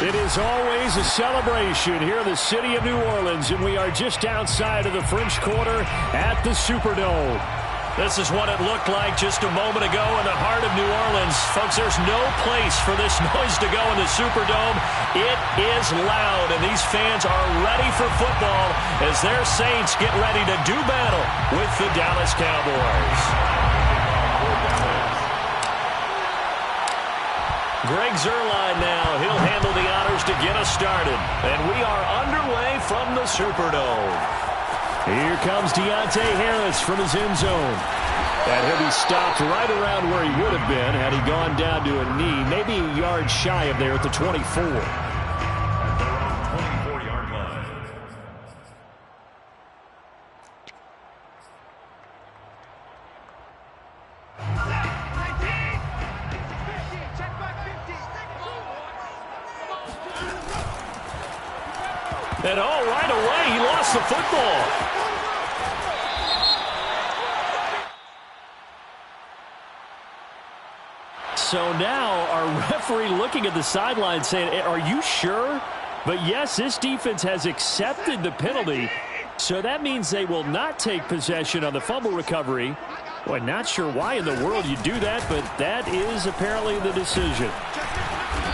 It is always a celebration here in the city of New Orleans, and we are just outside of the French Quarter at the Superdome. This is what it looked like just a moment ago in the heart of New Orleans. Folks, there's no place for this noise to go in the Superdome. It is loud, and these fans are ready for football as their Saints get ready to do battle with the Dallas Cowboys. Greg Zuerlein now. He'll handle the honors to get us started. And we are underway from the Superdome. Here comes Deontay Harris from his end zone. And he'll be stopped right around where he would have been had he gone down to a knee, maybe a yard shy of there at the 24. 24-yard line. And right away, he lost the football. So now our referee looking at the sideline saying, are you sure? But yes, this defense has accepted the penalty. So that means they will not take possession on the fumble recovery. Boy, not sure why in the world you do that, but that is apparently the decision.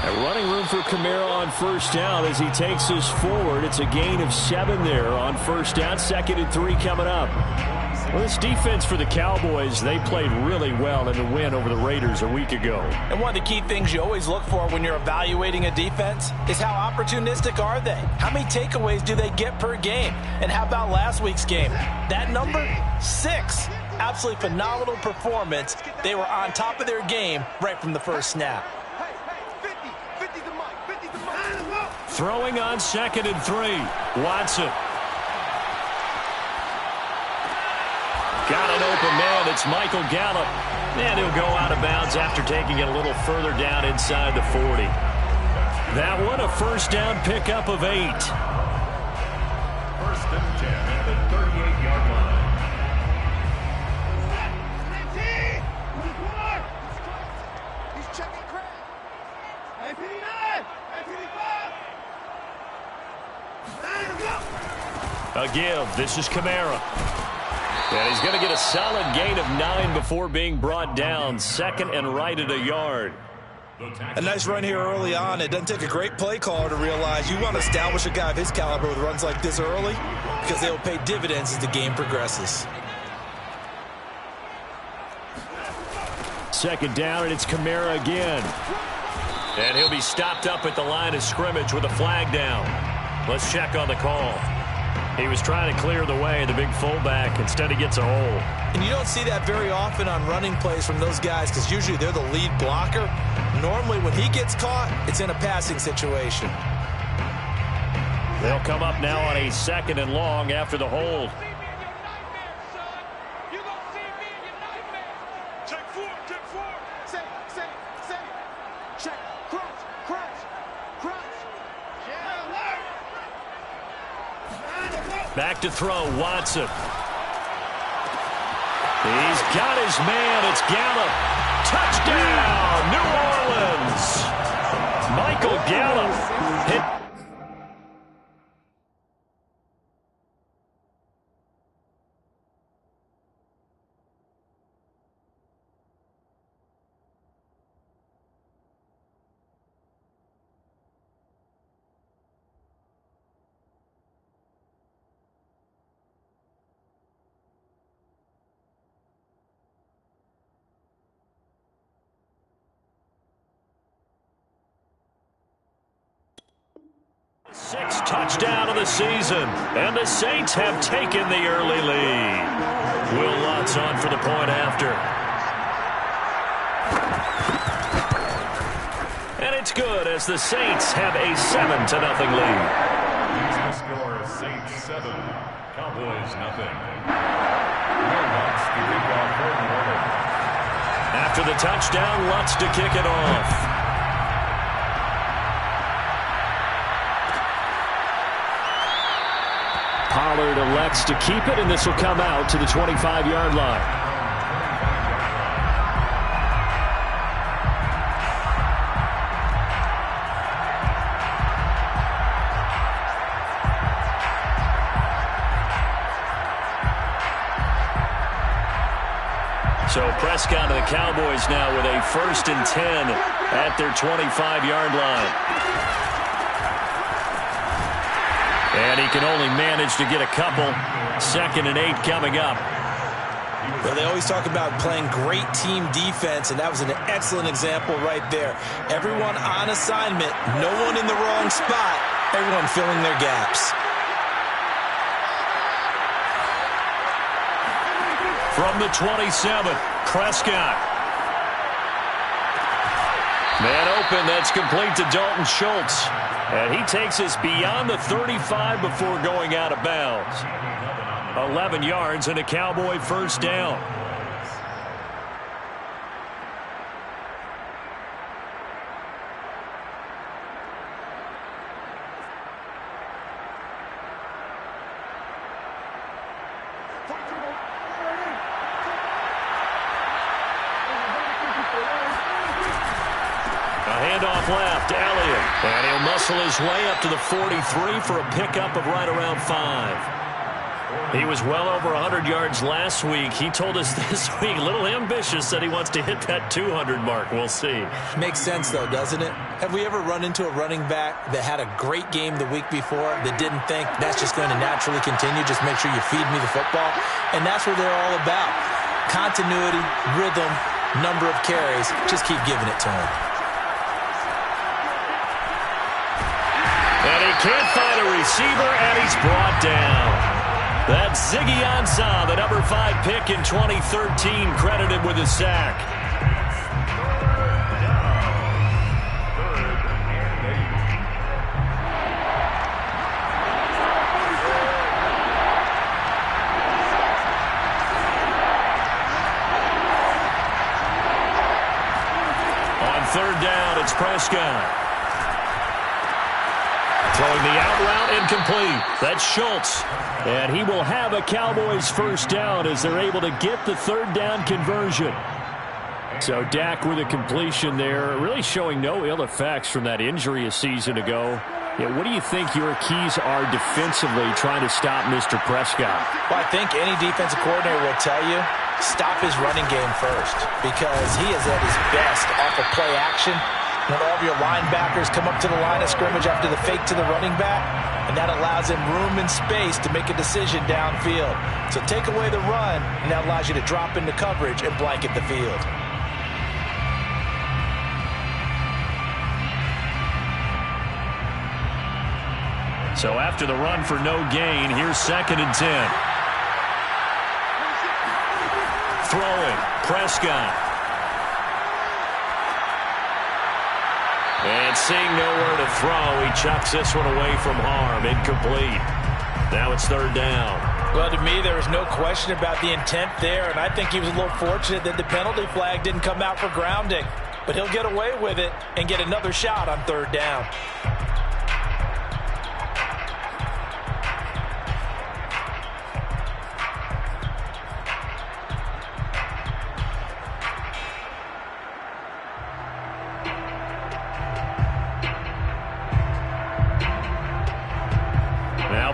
A running room for Kamara on first down as he takes us forward. It's a gain of 7 there on first down. 2nd and 3 coming up. Well, this defense for the Cowboys, they played really well in the win over the Raiders a week ago. And one of the key things you always look for when you're evaluating a defense is how opportunistic are they? How many takeaways do they get per game? And how about last week's game? That number, 6. Absolutely phenomenal performance. They were on top of their game right from the first snap. Throwing on 2nd and 3. Watson. Got an open man. It's Michael Gallup. And he'll go out of bounds after taking it a little further down inside the 40. That one a first down pickup of 8. 1st and 10 at the 38-yard line. He's checking Craig. A give. This is Kamara. And he's going to get a solid gain of 9 before being brought down. 2nd and right at a yard. A nice run here early on. It doesn't take a great play caller to realize you want to establish a guy of his caliber with runs like this early because they will pay dividends as the game progresses. 2nd down, and it's Kamara again. And he'll be stopped up at the line of scrimmage with a flag down. Let's check on the call. He was trying to clear the way, the big fullback. Instead, he gets a hold. And you don't see that very often on running plays from those guys because usually they're the lead blocker. Normally, when he gets caught, it's in a passing situation. They'll come up now on a 2nd and long after the hold. Back to throw, Watson. He's got his man. It's Gallup. Touchdown, New Orleans. Michael Gallup hit. Sixth touchdown of the season, and the Saints have taken the early lead. Will Lutz on for the point after. And it's good as the Saints have a 7-0 lead. The score, Saints 7, Cowboys nothing. Will Lutz to kick off for New Orleans. After the touchdown, Lutz to kick it off. Pollard elects to keep it, and this will come out to the 25-yard line. So Prescott and the Cowboys now with a 1st and 10 at their 25-yard line. And he can only manage to get a couple. 2nd and 8 coming up. Well, they always talk about playing great team defense, and that was an excellent example right there. Everyone on assignment, no one in the wrong spot, everyone filling their gaps. From the 27, Prescott. Man open, that's complete to Dalton Schultz. And he takes us beyond the 35 before going out of bounds. 11 yards and a Cowboy 1st down. Handoff left, Elliott. And he'll muscle his way up to the 43 for a pickup of right around 5. He was well over 100 yards last week. He told us this week, a little ambitious, that he wants to hit that 200 mark. We'll see. Makes sense, though, doesn't it? Have we ever run into a running back that had a great game the week before that didn't think that's just going to naturally continue? Just make sure you feed me the football. And that's what they're all about. Continuity, rhythm, number of carries. Just keep giving it to him. And he can't find a receiver, and he's brought down. That's Ziggy Ansah, the number 5 pick in 2013, credited with a sack. On 3rd down, it's Prescott. Throwing the out route incomplete. That's Schultz. And he will have a Cowboys 1st down as they're able to get the 3rd down conversion. So Dak with a completion there, really showing no ill effects from that injury a season ago. Yeah, what do you think your keys are defensively trying to stop Mr. Prescott? Well, I think any defensive coordinator will tell you, stop his running game first, because he is at his best off of play action. When all of your linebackers come up to the line of scrimmage after the fake to the running back, and that allows him room and space to make a decision downfield. So take away the run, and that allows you to drop into coverage and blanket the field. So after the run for no gain, here's 2nd and 10. Throwing, Prescott. And seeing nowhere to throw, he chucks this one away from harm. Incomplete. Now it's 3rd down. Well, to me, there was no question about the intent there, and I think he was a little fortunate that the penalty flag didn't come out for grounding. But he'll get away with it and get another shot on 3rd down.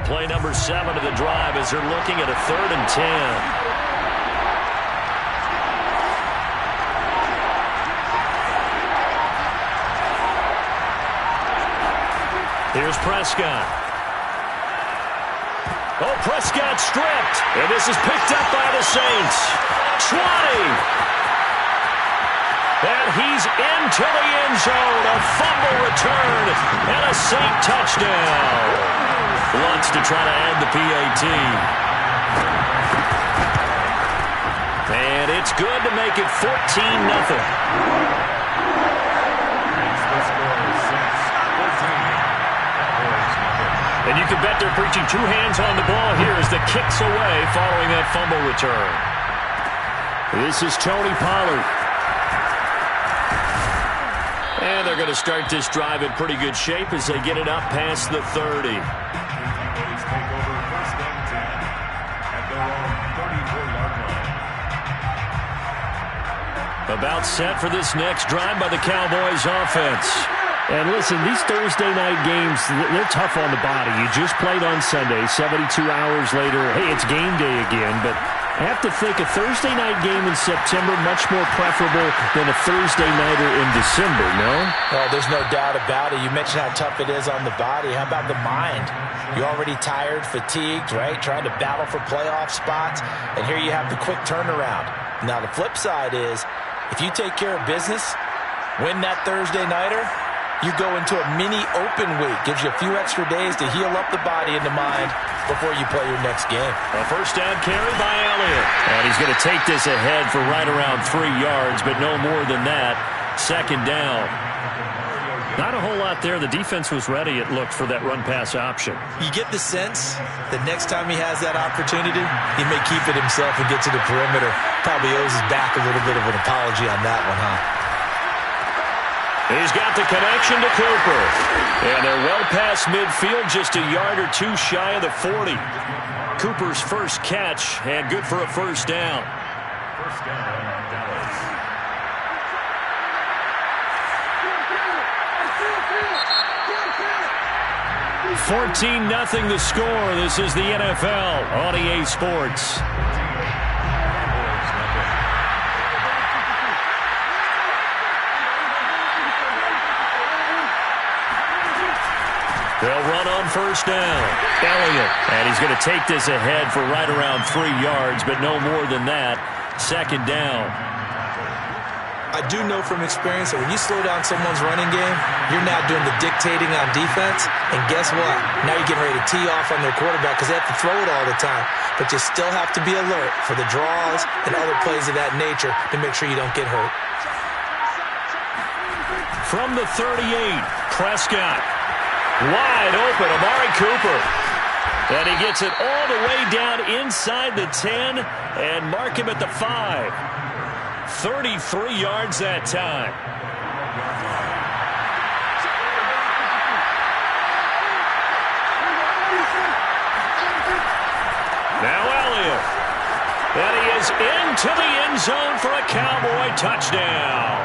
Play number 7 of the drive as they're looking at a 3rd and 10. Here's Prescott. Oh, Prescott stripped. And this is picked up by the Saints. 20. And he's into the end zone. A fumble return and a Saint touchdown. Wants to try to add the PAT. And it's good to make it 14-0. And you can bet they're preaching 2 hands on the ball here as the kick's away following that fumble return. This is Tony Pollard. And they're going to start this drive in pretty good shape as they get it up past the 30. About set for this next drive by the Cowboys offense. And listen, these Thursday night games, they're tough on the body. You just played on Sunday, 72 hours later. Hey, it's game day again, but I have to think a Thursday night game in September much more preferable than a Thursday nighter in December, no? Oh, there's no doubt about it. You mentioned how tough it is on the body. How about the mind? You're already tired, fatigued, right? Trying to battle for playoff spots. And here you have the quick turnaround. Now, the flip side is, if you take care of business, win that Thursday nighter, you go into a mini open week. Gives you a few extra days to heal up the body and the mind before you play your next game. A first down carry by Elliott. And he's going to take this ahead for right around 3 yards, but no more than that. Second down. Not a whole lot there. The defense was ready, it looked, for that run-pass option. You get the sense that next time he has that opportunity, he may keep it himself and get to the perimeter. Probably owes his back a little bit of an apology on that one, huh? He's got the connection to Cooper. And they're well past midfield, just a yard or two shy of the 40. Cooper's first catch, and good for a first down. First down, Dallas. 14-0 the score. This is the NFL on EA Sports. They'll run on first down. Elliott. And he's going to take this ahead for right around 3 yards, but no more than that. Second down. I do know from experience that when you slow down someone's running game, you're now doing the dictating on defense. And guess what? Now you're getting ready to tee off on their quarterback because they have to throw it all the time. But you still have to be alert for the draws and other plays of that nature to make sure you don't get hurt. From the 38, Prescott. Wide open, Amari Cooper. And he gets it all the way down inside the 10 and mark him at the 5. 33 yards that time. Now Elliott. And he is into the end zone for a Cowboy touchdown.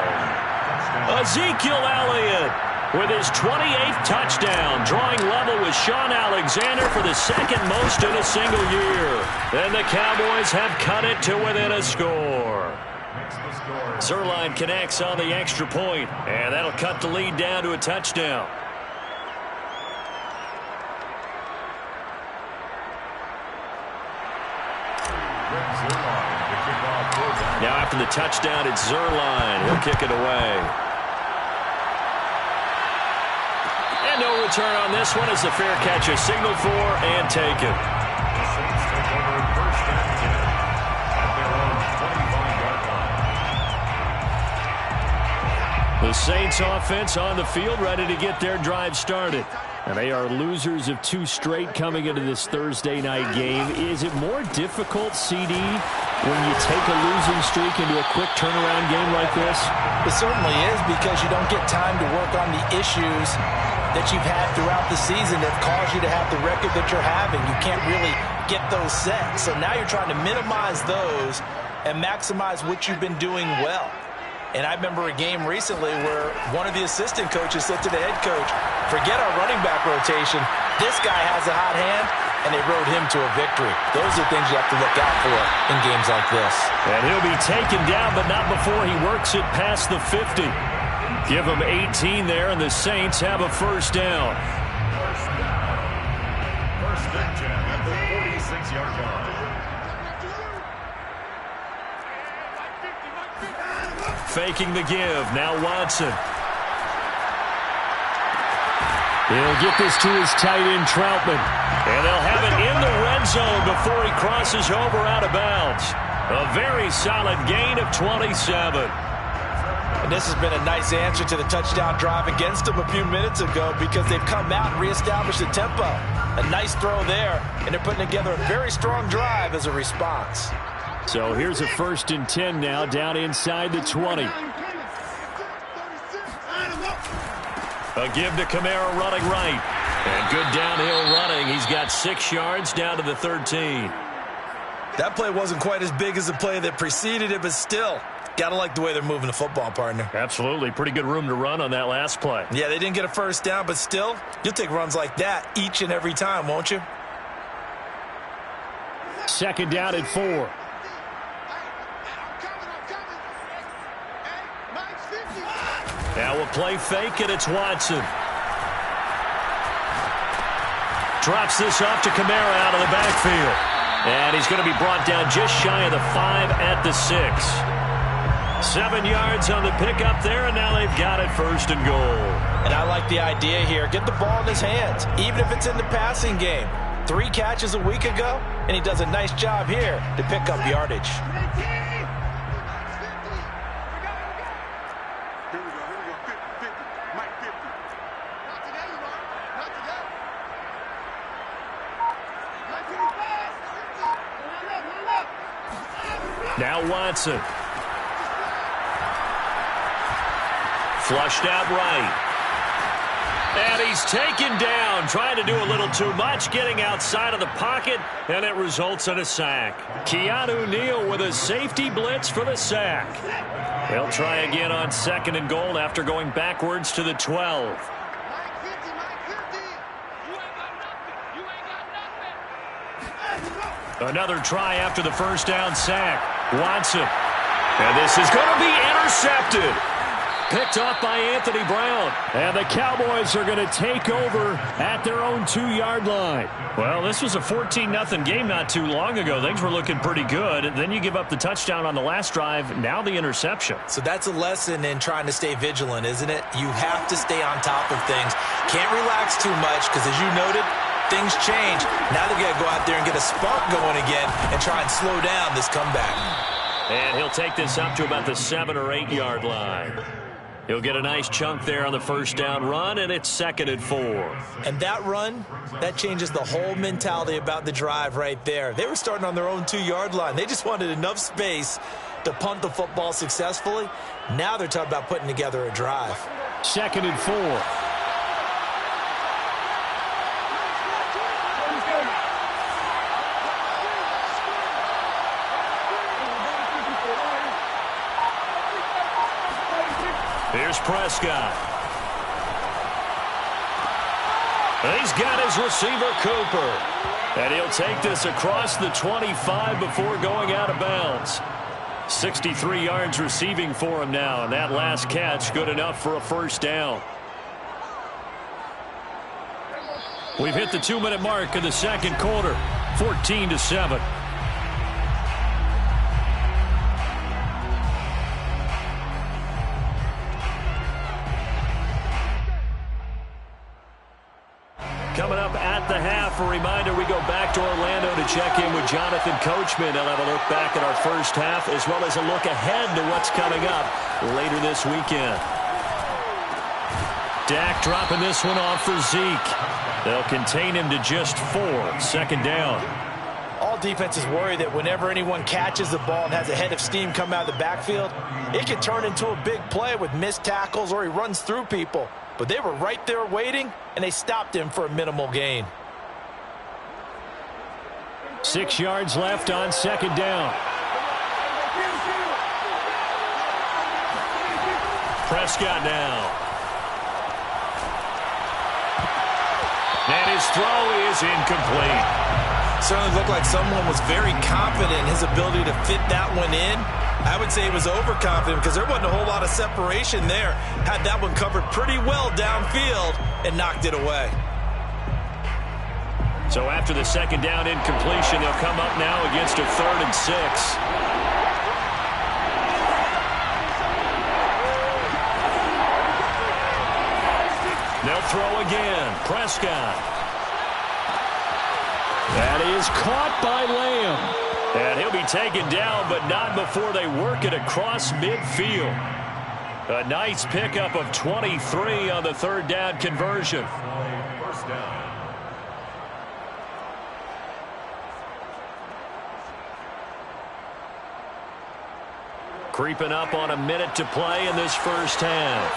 Ezekiel Elliott with his 28th touchdown, drawing level with Sean Alexander for the second most in a single year. And the Cowboys have cut it to within a score. Zerline connects on the extra point, and that'll cut the lead down to a touchdown. Now after the touchdown, it's Zerline. He'll kick it away. And no return on this one as the fair catch is signaled for and taken. The Saints offense on the field ready to get their drive started. And they are losers of 2 straight coming into this Thursday night game. Is it more difficult, CD, when you take a losing streak into a quick turnaround game like this? It certainly is, because you don't get time to work on the issues that you've had throughout the season that caused you to have the record that you're having. You can't really get those set. So now you're trying to minimize those and maximize what you've been doing well. And I remember a game recently where one of the assistant coaches said to the head coach, forget our running back rotation. This guy has a hot hand, and they rode him to a victory. Those are things you have to look out for in games like this. And he'll be taken down, but not before he works it past the 50. Give him 18 there, and the Saints have a first down. First and 10 at the 46-yard line. Faking the give. Now Watson. He'll get this to his tight end, Troutman. And they'll have it in the red zone before he crosses over out of bounds. A very solid gain of 27. And this has been a nice answer to the touchdown drive against them a few minutes ago, because they've come out and reestablished the tempo. A nice throw there, and they're putting together a very strong drive as a response. So here's a first and 10 now, down inside the 20. A give to Kamara running right. And good downhill running. He's got 6 yards down to the 13. That play wasn't quite as big as the play that preceded it, but still, got to like the way they're moving the football, partner. Absolutely. Pretty good room to run on that last play. Yeah, they didn't get a first down, but still, you'll take runs like that each and every time, won't you? Second down at 4. Now we'll play fake, and it's Watson. Drops this off to Kamara out of the backfield. And he's going to be brought down just shy of the 5 at the 6. 7 yards on the pickup there, and now they've got it first and goal. And I like the idea here. Get the ball in his hands, even if it's in the passing game. 3 catches a week ago, and he does a nice job here to pick up yardage. Now Watson. Flushed out right. And he's taken down, trying to do a little too much, getting outside of the pocket, and it results in a sack. Keanu Neal with a safety blitz for the sack. He'll try again on 2nd and goal after going backwards to the 12. Another try after the first down sack. Watson. And this is going to be intercepted. Picked off by Anthony Brown. And the Cowboys are going to take over at their own 2-yard line. Well, this was a 14-0 game not too long ago. Things were looking pretty good. Then you give up the touchdown on the last drive. Now the interception. So that's a lesson in trying to stay vigilant, isn't it? You have to stay on top of things. Can't relax too much because, as you noted, things change. Now they've got to go out there and get a spark going again and try and slow down this comeback. And he'll take this up to about the 7 or 8 yard line. He'll get a nice chunk there on the first down run, and it's 2nd and 4. And that run, that changes the whole mentality about the drive right there. They were starting on their own 2-yard line. They just wanted enough space to punt the football successfully. Now they're talking about putting together a drive. 2nd and 4. Here's Prescott. He's got his receiver, Cooper. And he'll take this across the 25 before going out of bounds. 63 yards receiving for him now, and that last catch good enough for a first down. We've hit the 2-minute mark in the second quarter, 14-7. Coming up at the half, a reminder, we go back to Orlando to check in with Jonathan Coachman. He'll have a look back at our first half as well as a look ahead to what's coming up later this weekend. Dak dropping this one off for Zeke. They'll contain him to just 4, 2nd down. All defenses worry that whenever anyone catches the ball and has a head of steam come out of the backfield, it can turn into a big play with missed tackles or he runs through people. But they were right there waiting, and they stopped him for a minimal gain. 6 yards left on 2nd down. Prescott now. And his throw is incomplete. Certainly looked like someone was very confident in his ability to fit that one in. I would say he was overconfident because there wasn't a whole lot of separation there. Had that one covered pretty well downfield and knocked it away. So after the 2nd down incompletion, they'll come up now against a 3rd and 6. They'll throw again. Prescott. That is caught by Lamb. And he'll be taken down, but not before they work it across midfield. A nice pickup of 23 on the 3rd down conversion. First down. Creeping up on a minute to play in this first half.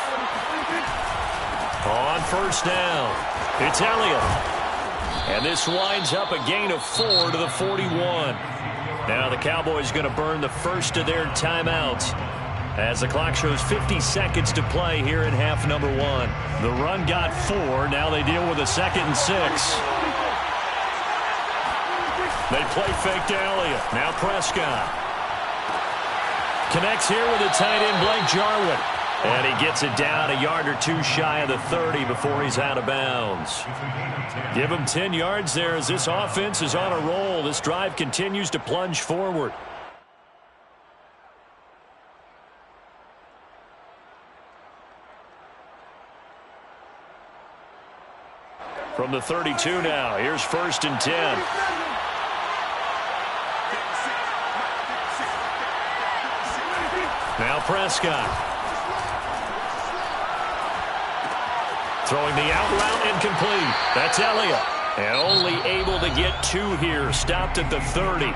On first down, it's Elliott. And this winds up a gain of 4 to the 41. Now the Cowboys going to burn the first of their timeouts as the clock shows 50 seconds to play here in half number 1. The run got 4. Now they deal with a 2nd and 6. They play fake to Elliott. Now Prescott. Connects here with a tight end, Blake Jarwin. And he gets it down a yard or two shy of the 30 before he's out of bounds. Give him 10 yards there as this offense is on a roll. This drive continues to plunge forward. From the 32 now, here's 1st and 10. Now Prescott. Throwing the out route incomplete. That's Elliott. And only able to get 2 here. Stopped at the 30.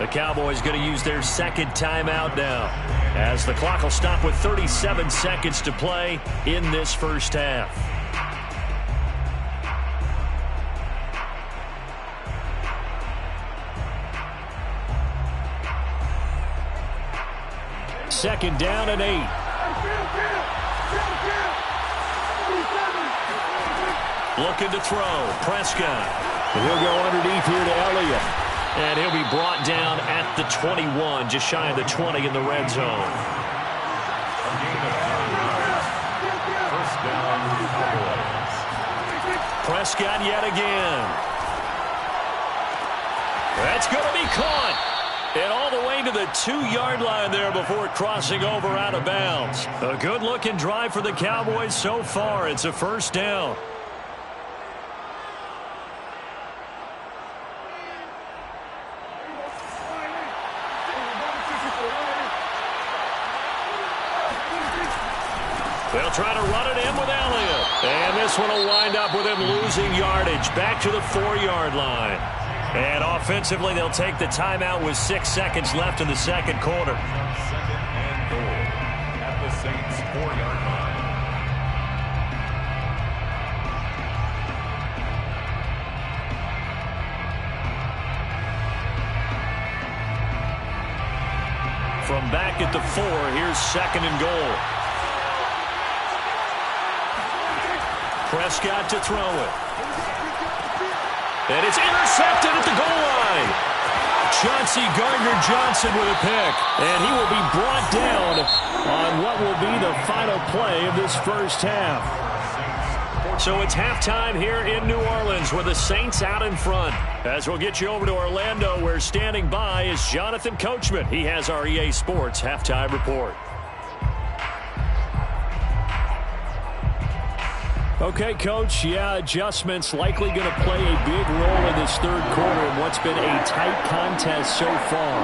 The Cowboys going to use their second timeout now, as the clock will stop with 37 seconds to play in this first half. Second down and 8. Looking to throw. Prescott. And he'll go underneath here to Elliott. And he'll be brought down at the 21, just shy of the 20 in the red zone. First down, Cowboys. Prescott yet again. That's going to be caught. And all the way to the 2-yard line there before crossing over out of bounds. A good-looking drive for the Cowboys so far. It's a first down. They'll try to run it in with Elliott. And this one will wind up with him losing yardage back to the 4-yard line. And offensively, they'll take the timeout with 6 seconds left in the second quarter. Second and goal at the Saints' 4-yard line. From back at the 4, here's second and goal. Prescott to throw it. And it's intercepted at the goal line. Chauncey Gardner-Johnson with a pick. And he will be brought down on what will be the final play of this first half. So it's halftime here in New Orleans with the Saints out in front. As we'll get you over to Orlando, where standing by is Jonathan Coachman. He has our EA Sports halftime report. Okay, Coach, adjustments likely going to play a big role in this third quarter in what's been a tight contest so far.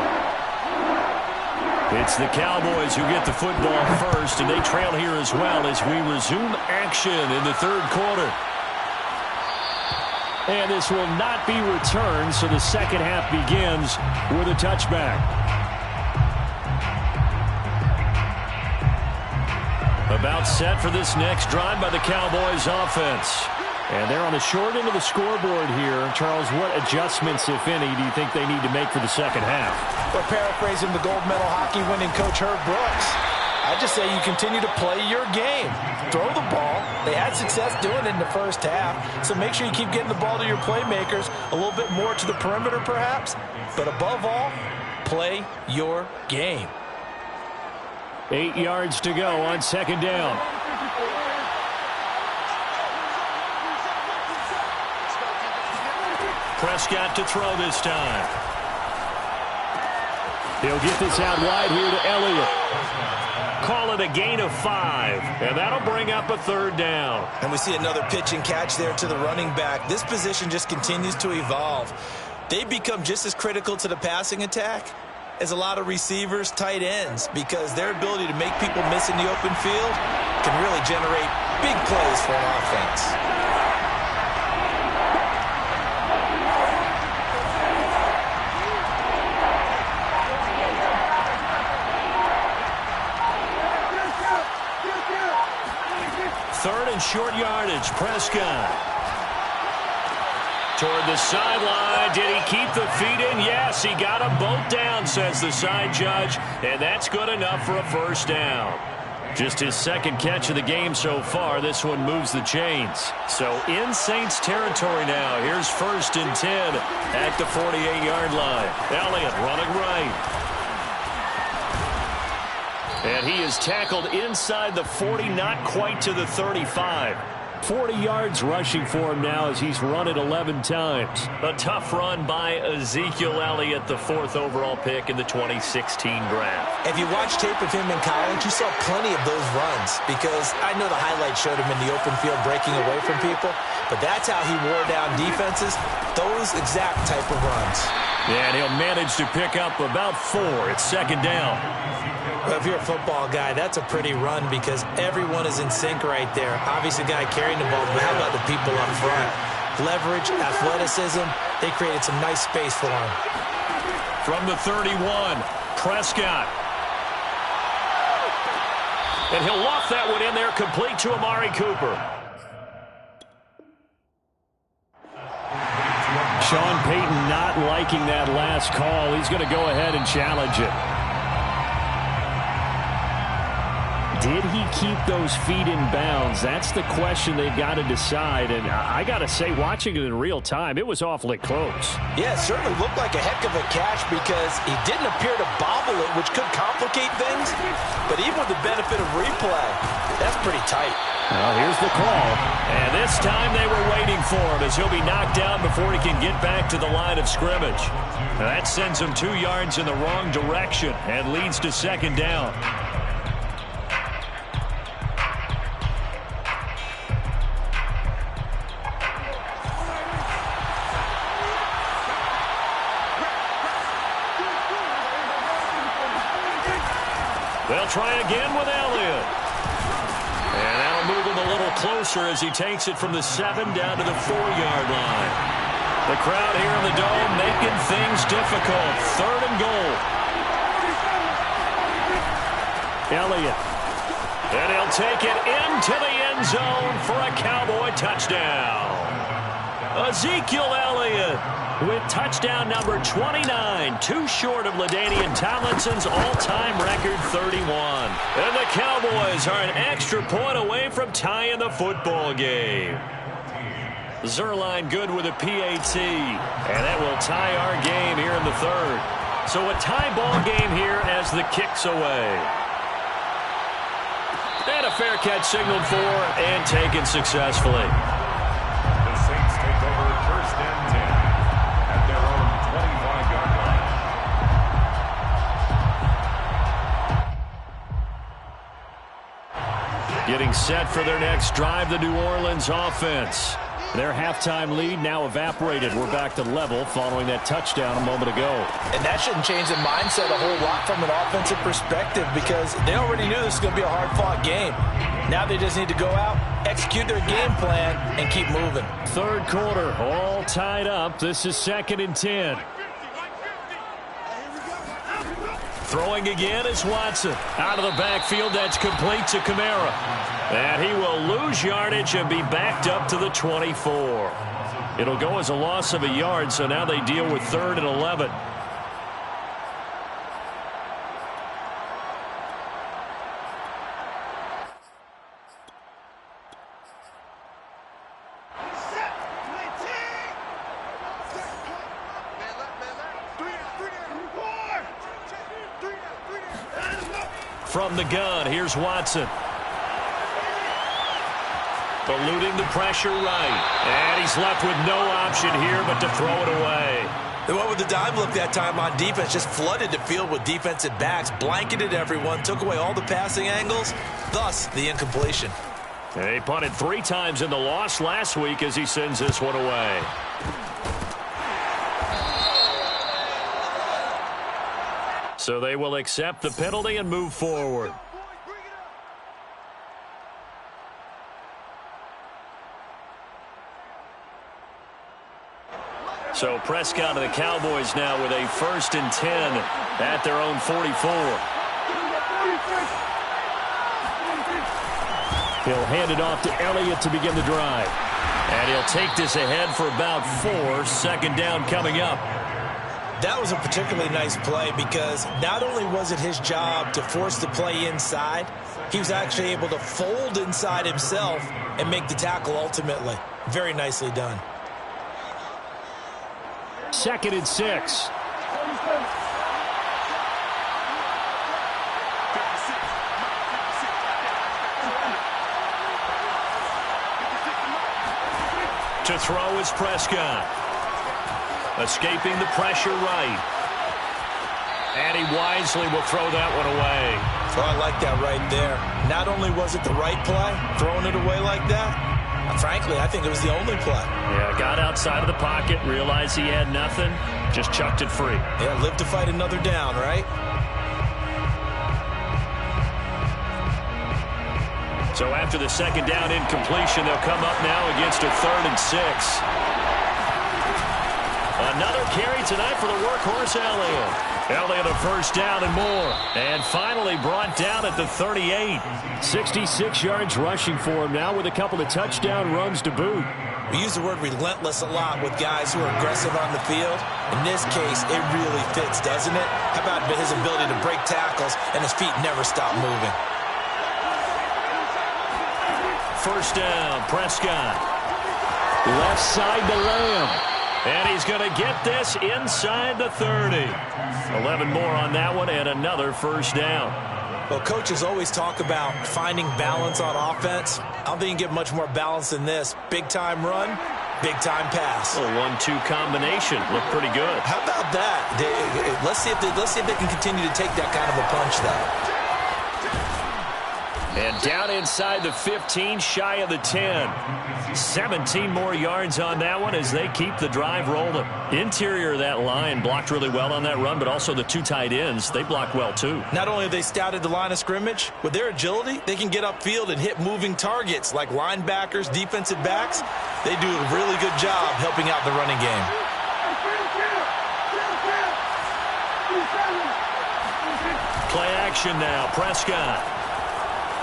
It's the Cowboys who get the football first, and they trail here as well as we resume action in the third quarter. And this will not be returned, so the second half begins with a touchback. About set for this next drive by the Cowboys offense. And they're on the short end of the scoreboard here. Charles, what adjustments, if any, do you think they need to make for the second half? We're paraphrasing the gold medal hockey winning coach Herb Brooks. I just say you continue to play your game. Throw the ball. They had success doing it in the first half, so make sure you keep getting the ball to your playmakers, a little bit more to the perimeter perhaps, but above all, play your game. 8 yards to go on second down. Prescott to throw this time. He'll get this out wide here to Elliott. Call it a gain of 5, and that'll bring up a third down. And we see another pitch and catch there to the running back. This position just continues to evolve. They become just as critical to the passing attack as a lot of receivers, tight ends, because their ability to make people miss in the open field can really generate big plays for an offense. Third and short yardage, Prescott. Toward the sideline. Did he keep the feet in? Yes, he got them both down, says the side judge, and that's good enough for a first down. Just his second catch of the game so far. This one moves the chains. So in Saints territory now. Here's 1st and 10 at the 48-yard line. Elliott running right. And he is tackled inside the 40, not quite to the 35. 40 yards rushing for him now as he's run it 11 times. A tough run by Ezekiel Elliott, the 4th overall pick in the 2016 draft. If you watch tape of him in college, you saw plenty of those runs because I know the highlights showed him in the open field breaking away from people, but that's how he wore down defenses, those exact type of runs. Yeah, and he'll manage to pick up about 4. It's 2nd down. Well, if you're a football guy, that's a pretty run because everyone is in sync right there. Obviously, the guy carrying the ball, but how about the people up front? Leverage, athleticism, they created some nice space for him. From the 31, Prescott. And he'll loft that one in there, complete to Amari Cooper. Sean Payton not liking that last call. He's going to go ahead and challenge it. Did he keep those feet in bounds? That's the question they've got to decide. And I got to say, watching it in real time, it was awfully close. Yeah, it certainly looked like a heck of a catch because he didn't appear to bobble it, which could complicate things. But even with the benefit of replay, that's pretty tight. Well, here's the call. And this time they were waiting for him as he'll be knocked down before he can get back to the line of scrimmage. Now that sends him 2 yards in the wrong direction and leads to 2nd down. They'll try again with Elliott. And that'll move him a little closer as he takes it from the 7 down to the 4-yard line. The crowd here in the Dome making things difficult. 3rd and goal. Elliott. And he'll take it into the end zone for a Cowboy touchdown. Ezekiel Elliott with touchdown number 29, 2 short of LaDainian Tomlinson's all-time record 31. And the Cowboys are an extra point away from tying the football game. Zerline good with a PAT, and that will tie our game here in the 3rd. So a tie ball game here as the kick's away. And a fair catch signaled for and taken successfully. The Saints take over 1st and 10 at their own 25-yard line. Getting set for their next drive, the New Orleans offense. Their halftime lead now evaporated. We're back to level following that touchdown a moment ago. And that shouldn't change the mindset a whole lot from an offensive perspective because they already knew this was going to be a hard-fought game. Now they just need to go out, execute their game plan, and keep moving. 3rd quarter, all tied up. This is 2nd and 10. Throwing again is Watson. Out of the backfield, that's complete to Kamara. And he will lose yardage and be backed up to the 24. It'll go as a loss of a yard, so now they deal with 3rd and 11. From the gun, here's Watson. Eluding the pressure right. And he's left with no option here but to throw it away. They went with the dime look that time on defense, just flooded the field with defensive backs, blanketed everyone, took away all the passing angles, thus the incompletion. He punted 3 times in the loss last week as he sends this one away. So they will accept the penalty and move forward. So Prescott and the Cowboys now with a 1st and 10 at their own 44. He'll hand it off to Elliott to begin the drive. And he'll take this ahead for about 4. 2nd down coming up. That was a particularly nice play because not only was it his job to force the play inside, he was actually able to fold inside himself and make the tackle ultimately. Very nicely done. 2nd and 6. To throw is Prescott. Escaping the pressure right. And he wisely will throw that one away. Oh, I like that right there. Not only was it the right play, throwing it away like that, frankly, I think it was the only play. Yeah, got outside of the pocket, realized he had nothing, just chucked it free. Yeah, live to fight another down, right? So after the second down incompletion, they'll come up now against a 3rd and 6. Another carry tonight for the workhorse Elliott. Elliott a first down and more. And finally brought down at the 38. 66 yards rushing for him now with a couple of touchdown runs to boot. We use the word relentless a lot with guys who are aggressive on the field. In this case, it really fits, doesn't it? How about his ability to break tackles and his feet never stop moving? First down, Prescott. Left side to Lamb. And he's going to get this inside the 30. 11 more on that one and another first down. Well, coaches always talk about finding balance on offense. I don't think you can get much more balance than this. Big-time run, big-time pass. A 1-2 combination. Looked pretty good. How about that? Let's see if they can continue to take that kind of a punch, though. And down inside the 15, shy of the 10. 17 more yards on that one as they keep the drive rolling. Interior of that line blocked really well on that run, but also the 2 tight ends, they blocked well too. Not only have they scouted the line of scrimmage, with their agility, they can get upfield and hit moving targets like linebackers, defensive backs. They do a really good job helping out the running game. Play action now, Prescott.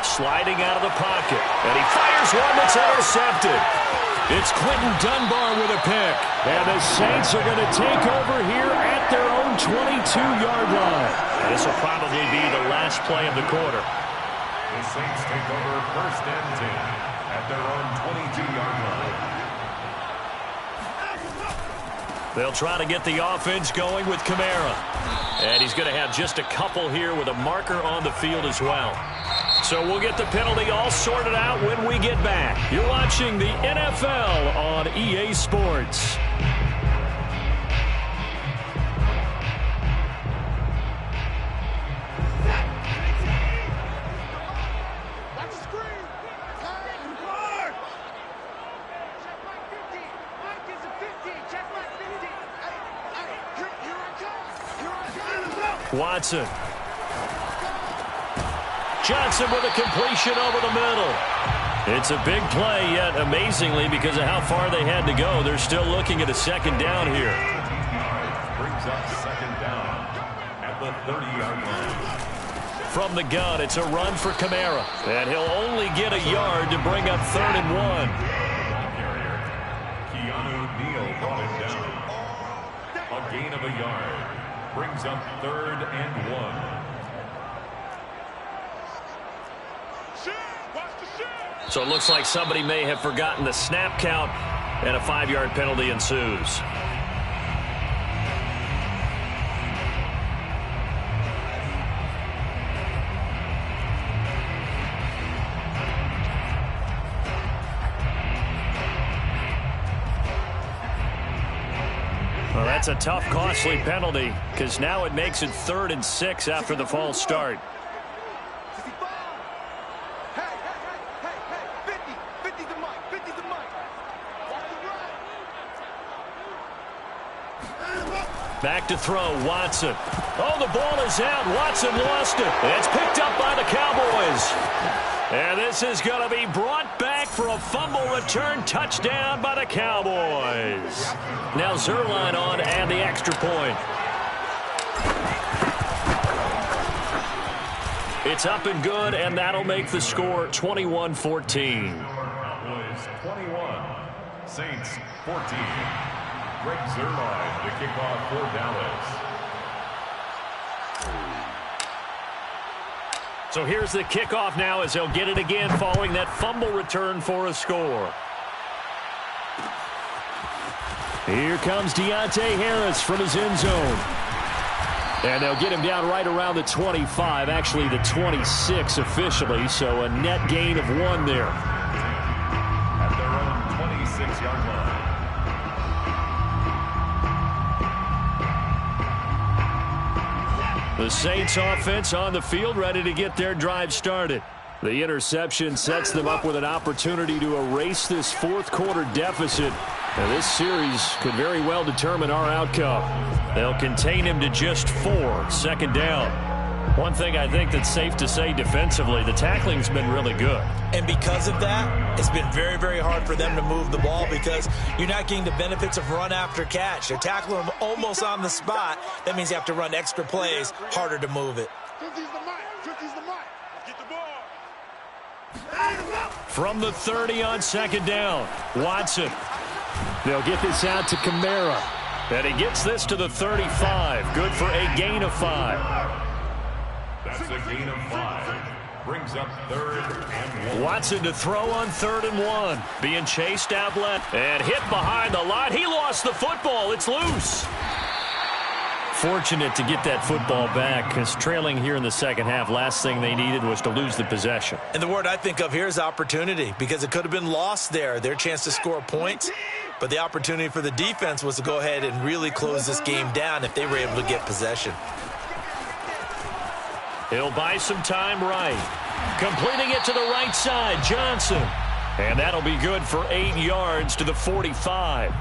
Sliding out of the pocket, and he fires one that's intercepted. It's Quentin Dunbar with a pick, and the Saints are going to take over here at their own 22-yard line. And this will probably be the last play of the quarter. The Saints take over 1st and 10 at their own 22-yard line. They'll try to get the offense going with Kamara. And he's going to have just a couple here with a marker on the field as well. So we'll get the penalty all sorted out when we get back. You're watching the NFL on EA Sports. Watson. Johnson with a completion over the middle. It's a big play, yet amazingly, because of how far they had to go, they're still looking at a second down here. Brings up second down at the 30-yard line. From the gun, it's a run for Kamara. And he'll only get a yard to bring up 3rd and 1. Carrier, Keanu Neal brought it down. A gain of a yard. Brings up 3rd and 1. So it looks like somebody may have forgotten the snap count, and a 5-yard penalty ensues. Well, that's a tough, costly penalty, because now it makes it 3rd and 6 after the false start. Back to throw, Watson. Oh, the ball is out. Watson lost it. It's picked up by the Cowboys. And this is going to be brought back for a fumble return touchdown by the Cowboys. Now Zerline on and the extra point. It's up and good, and that'll make the score 21-14. Cowboys 21, Saints 14. Greg Zerline, the kickoff for Dallas. So here's the kickoff now as they'll get it again following that fumble return for a score. Here comes Deontay Harris from his end zone. And they'll get him down right around the 25, actually the 26 officially, so a net gain of 1 there. At their own 26-yard line. The Saints offense on the field, ready to get their drive started. The interception sets them up with an opportunity to erase this fourth quarter deficit. Now, this series could very well determine our outcome. They'll contain him to just 4, second down. One thing I think that's safe to say defensively, the tackling's been really good. And because of that, it's been very, very hard for them to move the ball because you're not getting the benefits of run after catch. They're tackling them almost on the spot. That means you have to run extra plays, harder to move it. 50's the mark. 50's the mark. Get the ball. From the 30 on second down, Watson. They'll get this out to Kamara. And he gets this to the 35. Good for a gain of 5. That's a gain of 5. Brings up 3rd and 1. Watson to throw on 3rd and 1. Being chased out left. And hit behind the line. He lost the football. It's loose. Fortunate to get that football back because trailing here in the second half, last thing they needed was to lose the possession. And the word I think of here is opportunity because it could have been lost there. Their chance to score points. But the opportunity for the defense was to go ahead and really close this game down if they were able to get possession. He'll buy some time right. Completing it to the right side, Johnson. And that'll be good for 8 yards to the 45.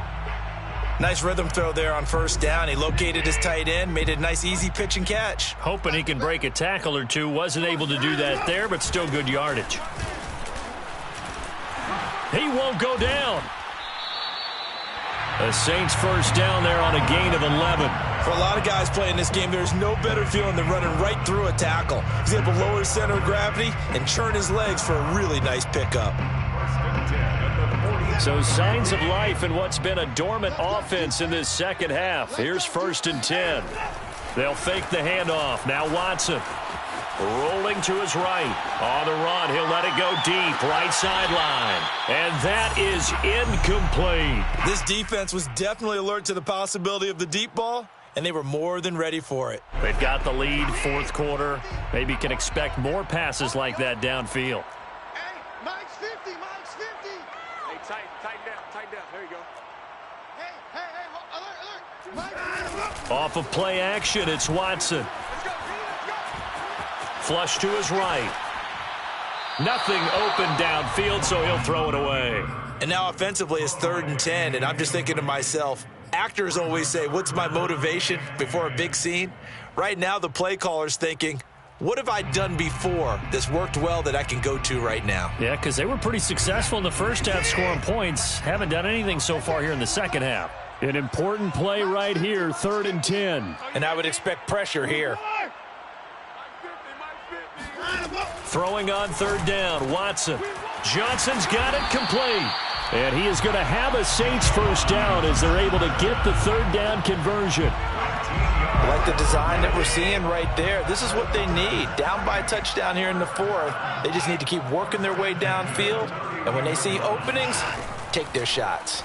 Nice rhythm throw there on first down. He located his tight end, made it a nice easy pitch and catch. Hoping he can break a tackle or two. Wasn't able to do that there, but still good yardage. He won't go down. The Saints first down there on a gain of 11. For a lot of guys playing this game, there's no better feeling than running right through a tackle. He's able to lower his center of gravity and churn his legs for a really nice pickup. So signs of life in what's been a dormant offense in this second half. Here's 1st and 10. They'll fake the handoff. Now Watson rolling to his right. On the run, he'll let it go deep. Right sideline. And that is incomplete. This defense was definitely alert to the possibility of the deep ball, and they were more than ready for it. They've got the lead, fourth quarter. Maybe can expect more passes like that downfield. Hey, Mike's 50. Mike's 50. Hey, tighten down. There you go. Hey, alert. Mike. Off of play action, it's Watson. Let's go. Flush to his right. Nothing open downfield, so he'll throw it away. And now offensively it's 3rd and 10, and I'm just thinking to myself, actors always say, what's my motivation before a big scene? Right now the play caller's thinking, what have I done before that's worked well that I can go to right now? Yeah, because they were pretty successful in the first half scoring points. Haven't done anything so far here in the second half. An important play right here, 3rd and 10. And I would expect pressure here. Throwing on 3rd down, Watson. Johnson's got it complete. And he is going to have a Saints first down as they're able to get the 3rd down conversion. I like the design that we're seeing right there. This is what they need. Down by a touchdown here in the 4th. They just need to keep working their way downfield. And when they see openings, take their shots.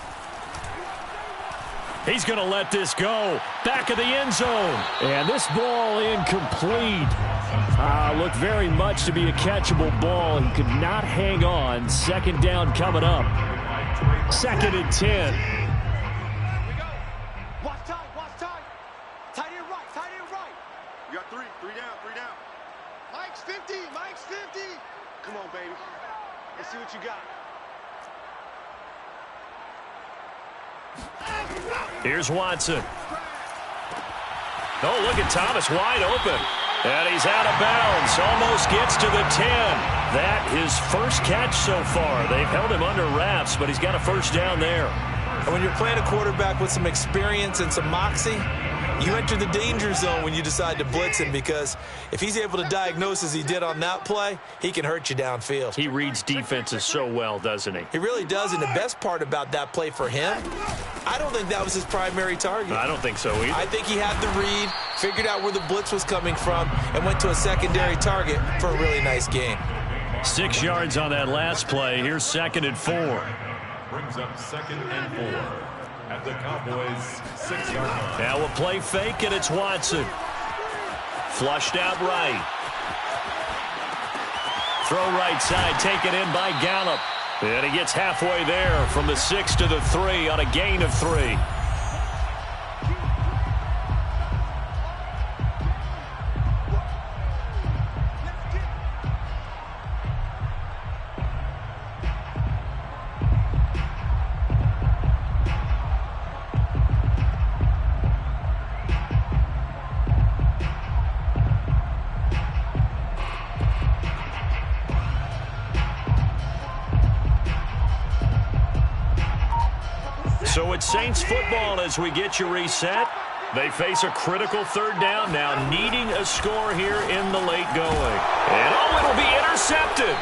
He's going to let this go. Back of the end zone. And this ball incomplete. Looked very much to be a catchable ball. He could not hang on. Second down coming up. 2nd and 10. Watch time. Tight end right. You got three down. Mike's 50. Come on, baby. Let's see what you got. Here's Watson. Oh, look at Thomas wide open. And he's out of bounds. Almost gets to the 10. That his first catch so far. They've held him under wraps, but he's got a first down there. And when you're playing a quarterback with some experience and some moxie, you enter the danger zone when you decide to blitz him, because if he's able to diagnose as he did on that play, he can hurt you downfield. He reads defenses so well, doesn't he? He really does, and the best part about that play for him, I don't think that was his primary target. I don't think so either. I think he had the read, figured out where the blitz was coming from, and went to a secondary target for a really nice gain. 6 yards on that last play. Here's 2nd and 4. Brings up 2nd and 4. At the Cowboys' 6-yard line. Now a play fake, and it's Watson. Flushed out right. Throw right side, taken in by Gallup. And he gets halfway there from the 6 to the 3 on a gain of 3. So it's Saints football as we get you reset. They face a critical third down now, needing a score here in the late going. And it'll be intercepted.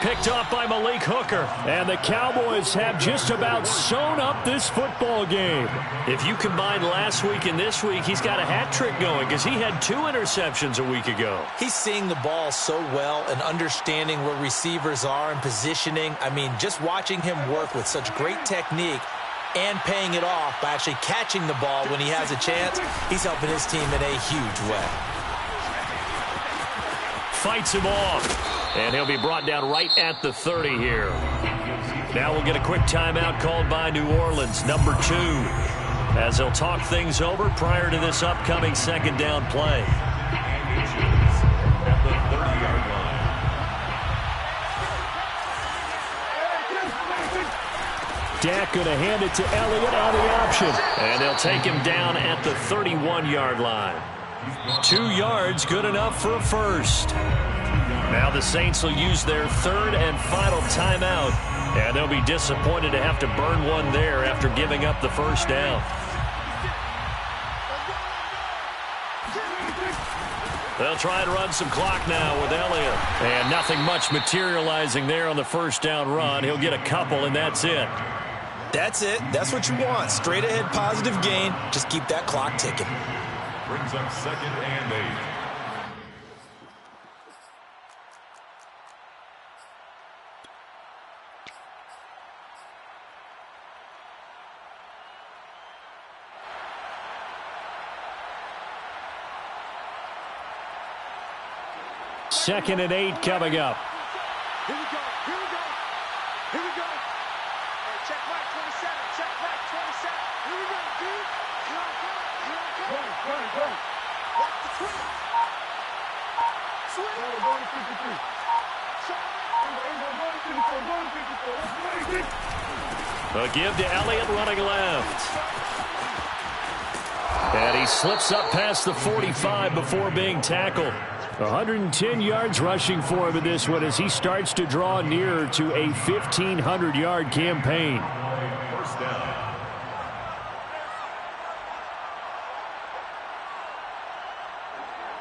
Picked off by Malik Hooker. And the Cowboys have just about sewn up this football game. If you combine last week and this week, he's got a hat trick going because he had 2 interceptions a week ago. He's seeing the ball so well and understanding where receivers are and positioning. I mean, just watching him work with such great technique and paying it off by actually catching the ball when he has a chance, he's helping his team in a huge way. Fights him off. And he'll be brought down right at the 30 here. Now we'll get a quick timeout called by New Orleans, number 2, as they'll talk things over prior to this upcoming second down play. At the 30-yard line. Dak going to hand it to Elliott on the option. And they'll take him down at the 31-yard line. 2 yards, good enough for a first. Now the Saints will use their 3rd and final timeout, and they'll be disappointed to have to burn one there after giving up the first down. They'll try and run some clock now with Elliott. And nothing much materializing there on the first down run. He'll get a couple, and that's it. That's it. That's what you want. Straight ahead positive gain. Just keep that clock ticking. Brings up 2nd and 8. Second and 8 coming up. Here we go. Here we go. Here we go. Hey, check back 27. Check back 27. Here we go, dude. Here I go. Here I go. Go. Watch the twist. Swing. Going to 53. A give to Elliott running left. And he slips up past the 45 before being tackled. 110 yards rushing for him in this one as he starts to draw nearer to a 1,500-yard campaign. First down.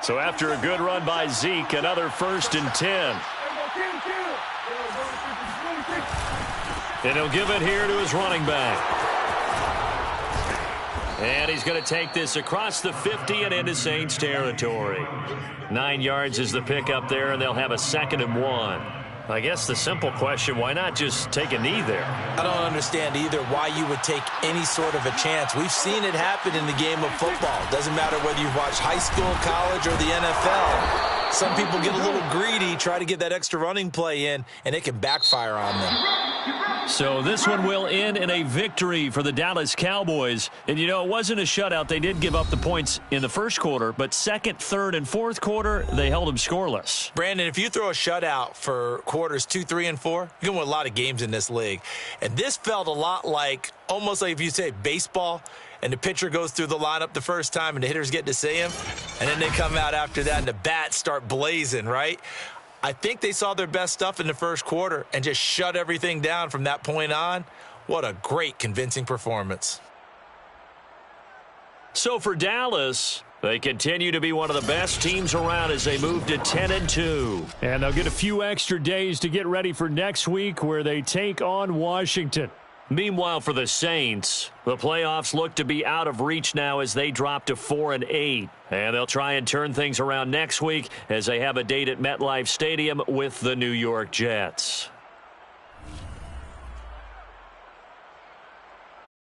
So after a good run by Zeke, another 1st and 10. And he'll give it here to his running back. And he's going to take this across the 50 and into Saints territory. 9 yards is the pickup there, and they'll have a 2nd and 1. I guess the simple question, why not just take a knee there? I don't understand either why you would take any sort of a chance. We've seen it happen in the game of football. Doesn't matter whether you've watched high school, college, or the NFL. Some people get a little greedy, try to get that extra running play in, and it can backfire on them. So this one will end in a victory for the Dallas Cowboys. And, you know, it wasn't a shutout. They did give up the points in the first quarter, but second, third, and fourth quarter, they held them scoreless. Brandon, if you throw a shutout for quarters 2, 3, and 4, you're going to win a lot of games in this league. And this felt a lot like, almost like if you say baseball, and the pitcher goes through the lineup the first time and the hitters get to see him, and then they come out after that and the bats start blazing, right? I think they saw their best stuff in the first quarter and just shut everything down from that point on. What a great, convincing performance. So for Dallas, they continue to be one of the best teams around as they move to 10-2. And they'll get a few extra days to get ready for next week where they take on Washington. Meanwhile, for the Saints, the playoffs look to be out of reach now as they drop to 4-8. And they'll try and turn things around next week as they have a date at MetLife Stadium with the New York Jets.